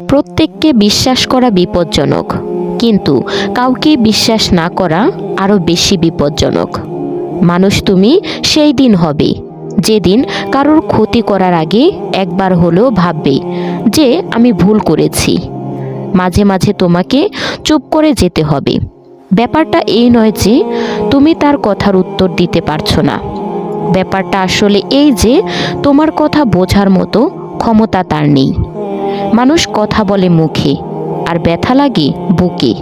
প্রত্যেককে বিশ্বাস করা বিপজ্জনক, কিন্তু কাউকে বিশ্বাস না করা আরও বেশি বিপজ্জনক। মানুষ তুমি সেই দিন হবে যেদিন কারোর ক্ষতি করার আগে একবার হলেও ভাববে যে আমি ভুল করেছি। মাঝে মাঝে তোমাকে চুপ করে যেতে হবে। ব্যাপারটা এই নয় যে তুমি তার কথার উত্তর দিতে পারছো না, ব্যাপারটা আসলে এই যে তোমার কথা বোঝার মতো ক্ষমতা তার নেই। মানুষ কথা বলে মুখে আর ব্যথা লাগে বুকে।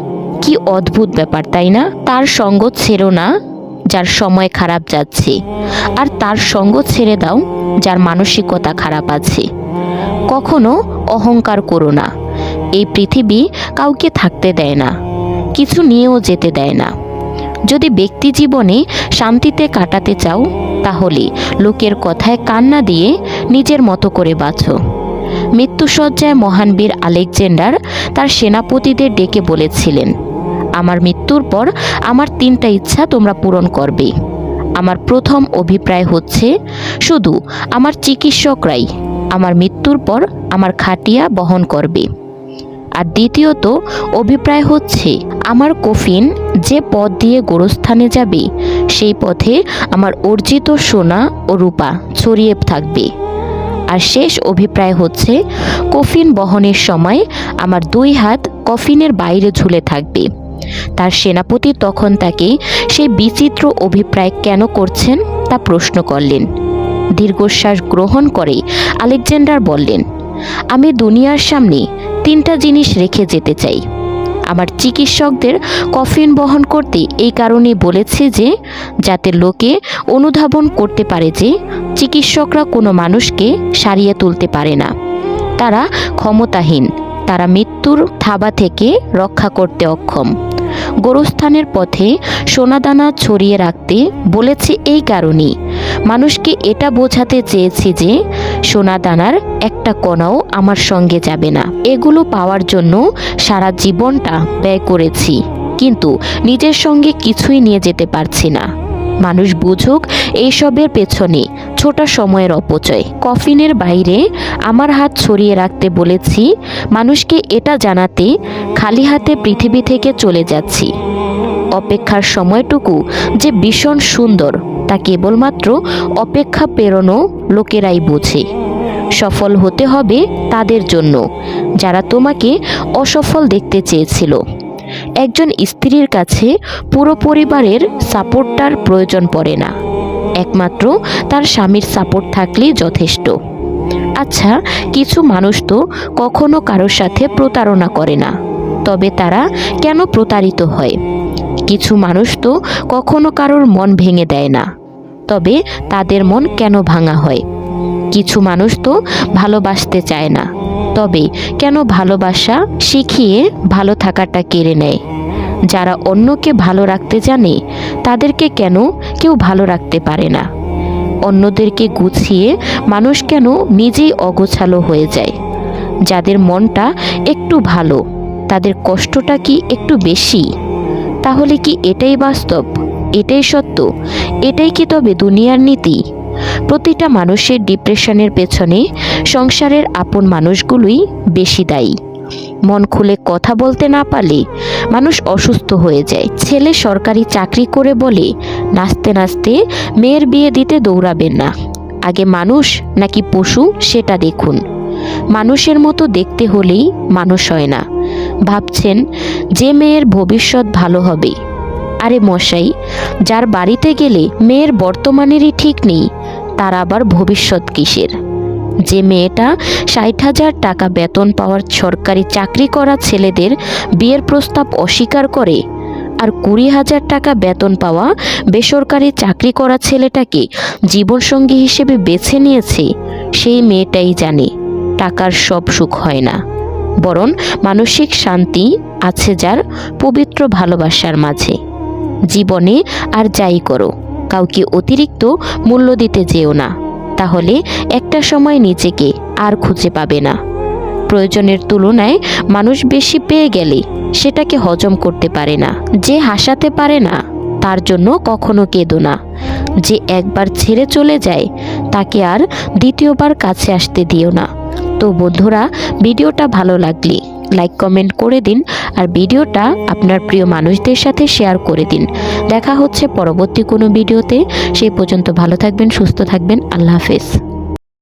কি অদ্ভুত ব্যাপার, তাই না? তার সঙ্গ ছেড়ো না যার সময় খারাপ যাচ্ছে, আর তার সঙ্গ ছেড়ে দাও যার মানসিকতা খারাপ আছে। কখনো অহংকার করো না। এই পৃথিবী কাউকে থাকতে দেয় না, কিছু নিয়েও যেতে দেয় না। যদি ব্যক্তি জীবনে শান্তিতে কাটাতে চাও, তাহলে লোকের কথায় কান না দিয়ে নিজের মতো করে বাঁচো। মৃত্যুশয্যায় মহান বীর আলেকজান্ডার তার সেনাপতিদের ডেকে বলেছিলেন, আমার মৃত্যুর পর আমার 3টা ইচ্ছা তোমরা পূরণ করবে। আমার প্রথম অভিপ্রায় হচ্ছে শুধু আমার চিকিৎসকরাই আমার মৃত্যুর পর আমার খাটিয়া বহন করবে। আর দ্বিতীয়ত অভিপ্রায় হচ্ছে আমার কফিন যে পথ দিয়ে গোরস্থানে যাবে সেই পথে আমার অর্জিত সোনা ও রূপা ছড়িয়ে থাকবে। আর শেষ অভিপ্রায় হচ্ছে কফিন বহনের সময় আমার 2 হাত কফিনের বাইরে ঝুলে থাকবে। তার সেনাপতি তখন তাকে সেই বিচিত্র অভিপ্রায় কেন করছেন তা প্রশ্ন করলেন। দীর্ঘশ্বাস গ্রহণ করে আলেকজান্ডার বললেন, আমি দুনিয়ার সামনে 3টা জিনিস রেখে যেতে চাই। আমার চিকিৎসকদের কফিন বহন করতে এই কারণে বলেছে যে যাতে লোকে অনুধাবন করতে পারে যে চিকিৎসকরা কোনো মানুষকে সারিয়ে তুলতে পারে না, তারা ক্ষমতাহীন, তারা মৃত্যুর থাবা থেকে রক্ষা করতে অক্ষম। গোরস্থানের পথে সোনাদানা ছড়িয়ে রাখতে বলেছি এই কারণেই। মানুষকে এটা বোঝাতে চেয়েছি যে সোনাদানার একটা কণাও আমার সঙ্গে যাবে না। এগুলো পাওয়ার জন্য সারা জীবনটা ব্যয় করেছি, কিন্তু নিজের সঙ্গে কিছুই নিয়ে যেতে পারছি না। মানুষ বুঝুক এইসবের পেছনে ছোটা সময়ের অপচয়। কফিনের বাইরে আমার হাত ছড়িয়ে রাখতে বলেছি মানুষকে এটা জানাতে খালি হাতে পৃথিবী থেকে চলে যাচ্ছি। অপেক্ষার সময়টুকু যে ভীষণ সুন্দর তা কেবলমাত্র অপেক্ষা পেরোনো লোকেরাই বোঝে। সফল হতে হবে তাদের জন্য যারা তোমাকে অসফল দেখতে চেয়েছিল। একজন স্ত্রীর কাছে পুরো পরিবারের সাপোর্টটার প্রয়োজন পড়ে না, একমাত্র তার স্বামীর সাপোর্ট থাকলেই যথেষ্ট। আচ্ছা, কিছু মানুষ তো কখনো কারোর সাথে প্রতারণা করে না, তবে তারা কেন প্রতারিত হয়? কিছু মানুষ তো কখনো কারোর মন ভেঙে দেয় না, তবে তাদের মন কেন ভাঙা হয়? কিছু মানুষ তো ভালোবাসতে চায় না, তবে কেন ভালোবাসা শিখিয়ে ভালো থাকাটা কেড়ে নেয়? যারা অন্যকে ভালো রাখতে জানে তাদেরকে কেন কেউ ভালো রাখতে পারে না? অন্যদেরকে গুছিয়ে মানুষ কেন নিজেই অগোছালো হয়ে যায়? যাদের মনটা একটু ভালো তাদের কষ্টটা কি একটু বেশি? তাহলে কি এটাই বাস্তব? এটাই সত্য? এটাই কি তবে দুনিয়ার নীতি? প্রতিটা মানুষের ডিপ্রেশনের পেছনে সংসারের আপন মানুষগুলোই বেশি দায়ী। মন খুলে কথা বলতে না পারলে মানুষ অসুস্থ হয়ে যায়। ছেলে সরকারি চাকরি করে বলে নাচতে নাচতে মেয়ের বিয়ে দিতে দৌড়াবেন না। আগে মানুষ নাকি পশু সেটা দেখুন। মানুষের মতো দেখতে হলেই মানুষ হয় না। ভাবছেন যে মেয়ের ভবিষ্যৎ ভালো হবে। আরে মশাই, যার বাড়িতে গেলে মেয়ের বর্তমানেরই ঠিক নেই, তার আবার ভবিষ্যৎ কিসের? যে মেয়েটা 60,000 টাকা বেতন পাওয়ার সরকারি চাকরি করা ছেলেদের বিয়ের প্রস্তাব অস্বীকার করে, আর 20,000 টাকা বেতন পাওয়া বেসরকারি চাকরি করা ছেলেটাকে জীবনসঙ্গী হিসেবে বেছে নিয়েছে, সেই মেয়েটাই জানে টাকার সব সুখ হয় না, বরং মানসিক শান্তি আছে যার পবিত্র ভালোবাসার মাঝে। জীবনে আর যাই করো, কাউকে অতিরিক্ত মূল্য দিতে যেও না, তাহলে একটা সময় নিজেকে আর খুঁজে পাবে না। প্রয়োজনের তুলনায় মানুষ বেশি পেয়ে গেলে সেটাকে হজম করতে পারে না। যে হাসাতে পারে না তার জন্য কখনো কেঁদো না। যে একবার ছেড়ে চলে যায় তাকে আর দ্বিতীয়বার কাছে আসতে দিও না। তো বন্ধুরা, ভিডিওটা ভালো লাগলে লাইক কমেন্ট করে দিন আর ভিডিওটা আপনার প্রিয় মানুষদের সাথে শেয়ার করে দিন। দেখা হচ্ছে পরবর্তী কোনো ভিডিওতে। সেই পর্যন্ত ভালো থাকবেন, সুস্থ থাকবেন। আল্লাহ হাফেজ।